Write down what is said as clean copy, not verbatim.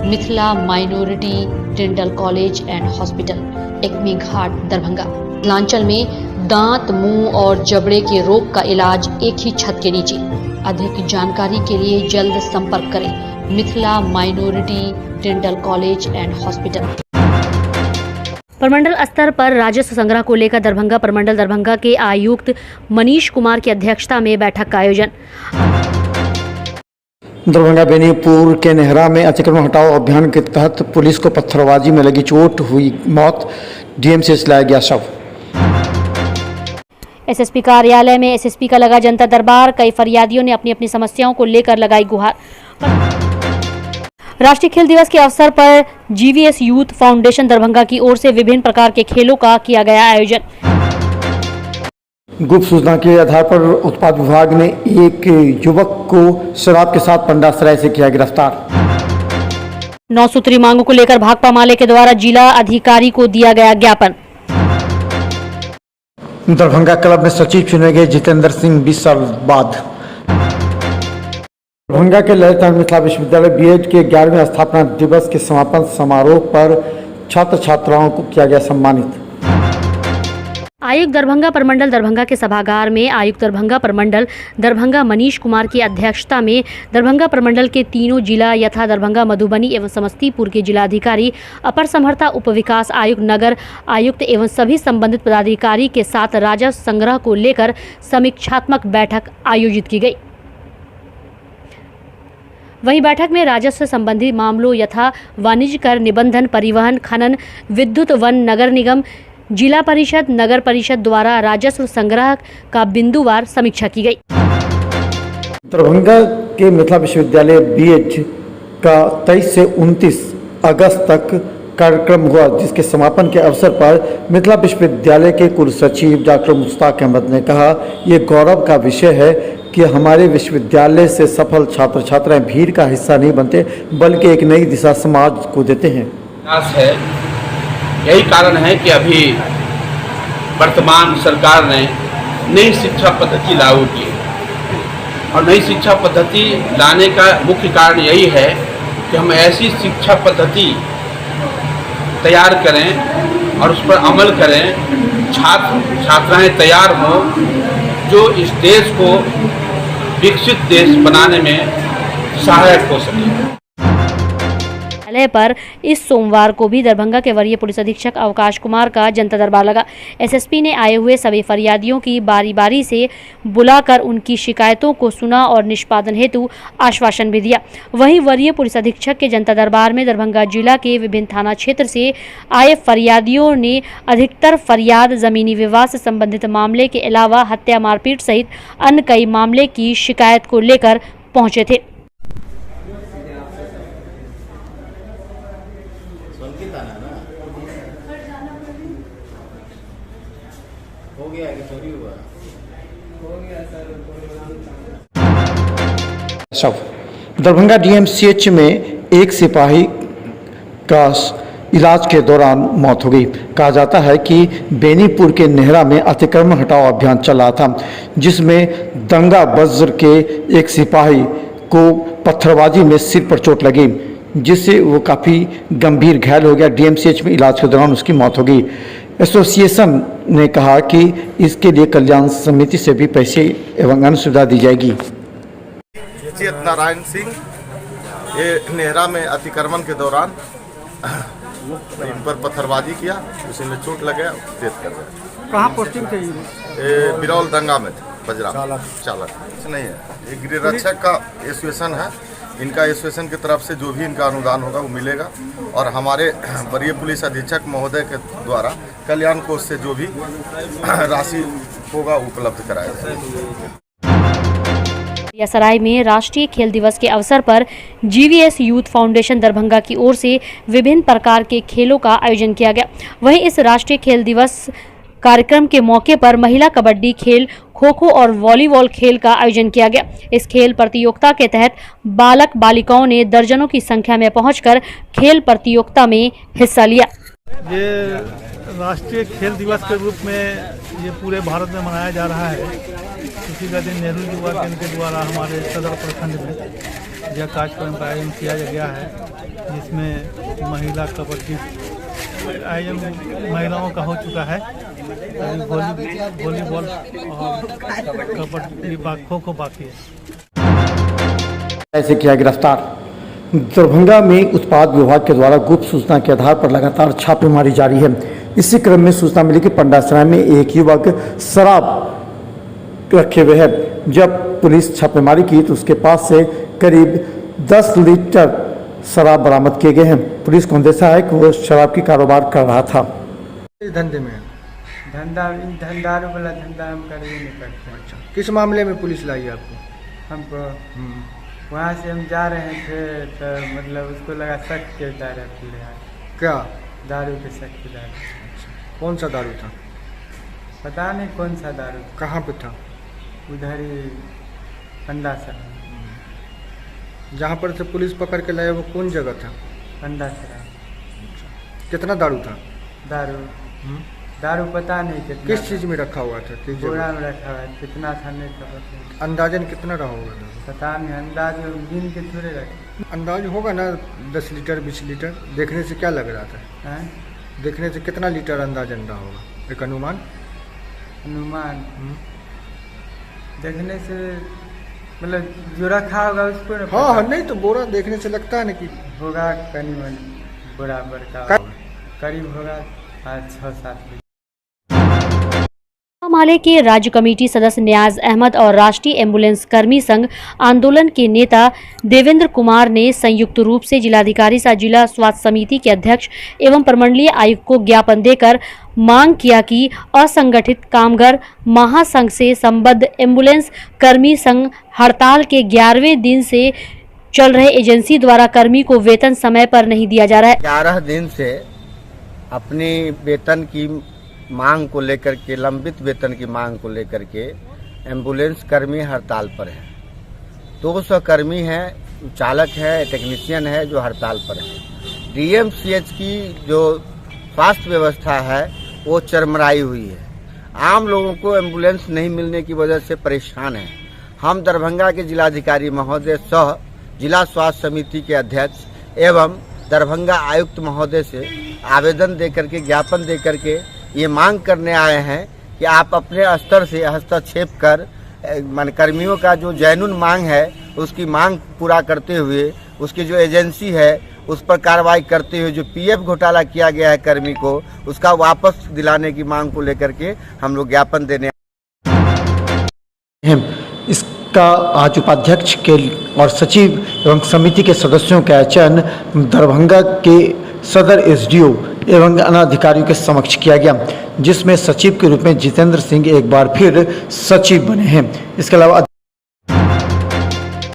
Mithila minority dental college and hospital, Ekmi Ghat, Darbhanga. Mithilanchal में दांत, मुंह और जबड़े के रोग का इलाज एक ही छत के नीचे। अधिक जानकारी के लिए जल्द संपर्क करें Mithila minority dental college and hospital. प्रमंडल स्तर पर राजस्व संग्रह को लेकर दरभंगा प्रमंडल दरभंगा के आयुक्त मनीष कुमार की अध्यक्षता में बैठक का आयोजन। दरभंगा बेनीपुर के नेहरा में अतिक्रमण हटाओ अभियान के तहत पुलिस को पत्थरबाजी में लगी चोट हुई मौत, डीएमसीएच लाया गया शव। एसएसपी कार्यालय में एसएसपी का लगा जनता दरबार, कई फरियादियों ने अपनी अपनी समस्याओं को लेकर लगाई गुहार। राष्ट्रीय खेल दिवस के अवसर पर जीवीएस यूथ फाउंडेशन दरभंगा की ओर से विभिन्न प्रकार के खेलों का किया गया आयोजन। गुप्त सूचना के आधार पर उत्पाद विभाग ने एक युवक को शराब के साथ पंडासराय से किया गिरफ्तार। 9 सूत्री मांगों को लेकर भाकपा माले के द्वारा जिला अधिकारी को दिया गया ज्ञापन। दरभंगा क्लब में सचिव चुने गए जितेंद्र सिंह 20 साल बाद। दरभंगा के ललित मिथिला विश्वविद्यालय बीएड के 11वें स्थापना दिवस के समापन समारोह पर छात्र छात्राओं को किया गया सम्मानित। आयुक्त दरभंगा प्रमंडल दरभंगा के सभागार में आयुक्त दरभंगा प्रमंडल दरभंगा मनीष कुमार की अध्यक्षता में दरभंगा प्रमंडल के तीनों जिला यथा दरभंगा, मधुबनी एवं समस्तीपुर के जिलाधिकारी, अपर समर्था, उप विकास आयुक्त, नगर आयुक्त एवं सभी संबंधित पदाधिकारी के साथ राजस्व संग्रह को लेकर समीक्षात्मक बैठक आयोजित की गई। वहीं बैठक में राजस्व संबंधी मामलों यथा वाणिज्य कर, निबंधन, परिवहन, खनन, विद्युत, वन, नगर निगम, जिला परिषद, नगर परिषद द्वारा राजस्व संग्रह का बिंदुवार समीक्षा की गई। दरभंगा के मिथिला विश्वविद्यालय बीएड का 23 से 29 अगस्त तक कार्यक्रम हुआ, जिसके समापन के अवसर पर मिथिला विश्वविद्यालय के कुल सचिव डॉक्टर मुश्ताक अहमद ने कहा, ये गौरव का विषय है कि हमारे विश्वविद्यालय से सफल छात्र छात्राएं भीड़ का हिस्सा नहीं बनते, बल्कि एक नई दिशा समाज को देते हैं। यही कारण है कि अभी वर्तमान सरकार ने नई शिक्षा पद्धति लागू की और नई शिक्षा पद्धति लाने का मुख्य कारण यही है कि हम ऐसी शिक्षा पद्धति तैयार करें और उस पर अमल करें, छात्र छात्राएं तैयार हों जो इस देश को विकसित देश बनाने में सहायक हो सके। पर इस सोमवार को भी दरभंगा के वरीय पुलिस अधीक्षक अवकाश कुमार का जनता दरबार लगा। एसएसपी ने आए हुए सभी फरियादियों की बारी बारी से बुलाकर उनकी शिकायतों को सुना और निष्पादन हेतु आश्वासन भी दिया। वहीं वरीय पुलिस अधीक्षक के जनता दरबार में दरभंगा जिला के विभिन्न थाना क्षेत्र से आए फरियादियों ने अधिकतर फरियाद जमीनी विवाद से संबंधित मामले के अलावा हत्या, मारपीट सहित अन्य कई मामले की शिकायत को लेकर पहुंचे थे। हो गया कि चोरी हुआ? हो गया सर। शव दरभंगा डीएमसीएच में एक सिपाही का इलाज के दौरान मौत हो गई। कहा जाता है कि बेनीपुर के नेहरा में अतिक्रमण हटाओ अभियान चल रहा था, जिसमें दंगा वज्र के एक सिपाही को पत्थरबाजी में सिर पर चोट लगी, जिससे वो काफ़ी गंभीर घायल हो गया। डीएमसीएच में इलाज के दौरान उसकी मौत हो गई। एसोसिएशन ने कहा कि इसके लिए कल्याण समिति से भी पैसे एवं अन्य सुविधा दी जाएगी। चेत नारायण सिंह, ये नेहरा में अतिक्रमण के दौरान इन पर पत्थरबाजी किया, उसी में चोट लगे, डेथ कर गए। कहाँ पोस्टिंग थे? ये बिरौल दंगा में थे, बजरा चालक नहीं है। ये गृह रक्षक का एसोसिएशन है, इनका एसोसिएशन की तरफ से जो भी इनका अनुदान होगा वो मिलेगा और हमारे वरीय पुलिस अधीक्षक महोदय के द्वारा कल्याण कोष से जो भी राशि होगा उपलब्ध कराया जाएगा। सराय में राष्ट्रीय खेल दिवस के अवसर पर जीवीएस यूथ फाउंडेशन दरभंगा की ओर से विभिन्न प्रकार के खेलों का आयोजन किया गया। वहीं इस राष्ट्रीय खेल दिवस कार्यक्रम के मौके पर महिला कबड्डी खेल, खो खो और वॉलीबॉल खेल का आयोजन किया गया। इस खेल प्रतियोगिता के तहत बालक बालिकाओं ने दर्जनों की संख्या में पहुंचकर खेल प्रतियोगिता में हिस्सा लिया। ये राष्ट्रीय खेल दिवस के रूप में ये पूरे भारत में मनाया जा रहा है। इसी का दिन नेहरू युवा केंद्र के द्वारा हमारे सदर प्रखंड में यह कार्यक्रम का आयोजन किया गया है। जिसमें महिला कबड्डी आयोजन महिलाओं का हो चुका है। अभी वॉलीबॉल और कबड्डी खो खो बाकी है। ऐसे किया गिरफ्तार। दरभंगा में उत्पाद विभाग के द्वारा गुप्त सूचना के आधार पर लगातार छापेमारी जारी है। इसी क्रम में सूचना मिली कि पंडासराय में एक युवक शराब रखे हुए है। जब पुलिस छापेमारी की तो उसके पास से करीब 10 लीटर शराब बरामद किए गए हैं। पुलिस को अंदेशा है कि वो शराब की कारोबार कर रहा था। इस धंधे में धंधारू वाला धंधा हम कर ही नहीं करते। अच्छा, किस मामले में पुलिस लाई आपको? हमको वहाँ से हम जा रहे थे तो मतलब उसको लगा शक के दारू पी रहा है। क्या दारू के शक के दारू। कौन सा दारू था? पता नहीं कौन सा दारू। कहाँ पे था? उधर ही पंडासराय। जहाँ पर से पुलिस पकड़ के लाया वो कौन जगह था? पंडासराय। कितना दारू था? दारू पता नहीं कितना। किस चीज़ में रखा हुआ था? किस जगह? बोरा में रखा हुआ है। कितना था नहीं पता। अंदाजन कितना रहा होगा? पता नहीं, अंदाज दिन के थोड़े रखे। अंदाज होगा ना 10 लीटर 20 लीटर। देखने से क्या लग रहा था? हैं? देखने से कितना लीटर अंदाजन रहा होगा? एक अनुमान देखने से मतलब जो रखा होगा उसको ना हाँ पता। नहीं तो बोरा देखने से लगता है ना कि होगा करीबन बराबर का का- होगा। करीब होगा 6-7 लीटर। माले के राज्य कमेटी सदस्य न्याज अहमद और राष्ट्रीय एम्बुलेंस कर्मी संघ आंदोलन के नेता देवेंद्र कुमार ने संयुक्त रूप से जिलाधिकारी सह जिला स्वास्थ्य समिति के अध्यक्ष एवं प्रमंडलीय आयुक्त को ज्ञापन देकर मांग किया कि असंगठित कामगार महासंघ से संबद्ध एम्बुलेंस कर्मी संघ हड़ताल के 11वें दिन से चल रहे एजेंसी द्वारा कर्मी को वेतन समय पर नहीं दिया जा रहा है। 11 दिन से अपनी वेतन की मांग को लेकर के, लंबित वेतन की मांग को लेकर के एम्बुलेंस कर्मी हड़ताल पर है। 200 कर्मी हैं, चालक है, टेक्नीशियन है जो हड़ताल पर है। डीएमसीएच की जो स्वास्थ्य व्यवस्था है वो चरमराई हुई है। आम लोगों को एम्बुलेंस नहीं मिलने की वजह से परेशान है। हम दरभंगा के जिलाधिकारी महोदय सह जिला स्वास्थ्य समिति के अध्यक्ष एवं दरभंगा आयुक्त महोदय से आवेदन देकर के, ज्ञापन देकर के ये मांग करने आए हैं कि आप अपने स्तर से हस्तक्षेप कर कर्मियों का जो जैनुन मांग है उसकी मांग पूरा करते हुए, उसकी जो एजेंसी है उस पर कार्रवाई करते हुए जो पीएफ घोटाला किया गया है कर्मी को, उसका वापस दिलाने की मांग को लेकर के हम लोग ज्ञापन देने। इसका आज उपाध्यक्ष के और सचिव एवं समिति के सदस्यों का चयन दरभंगा के सदर एसडीओ एवं अनाधिकारियों के समक्ष किया गया, जिसमें सचिव के रूप में जितेंद्र सिंह एक बार फिर सचिव बने हैं। इसके अलावा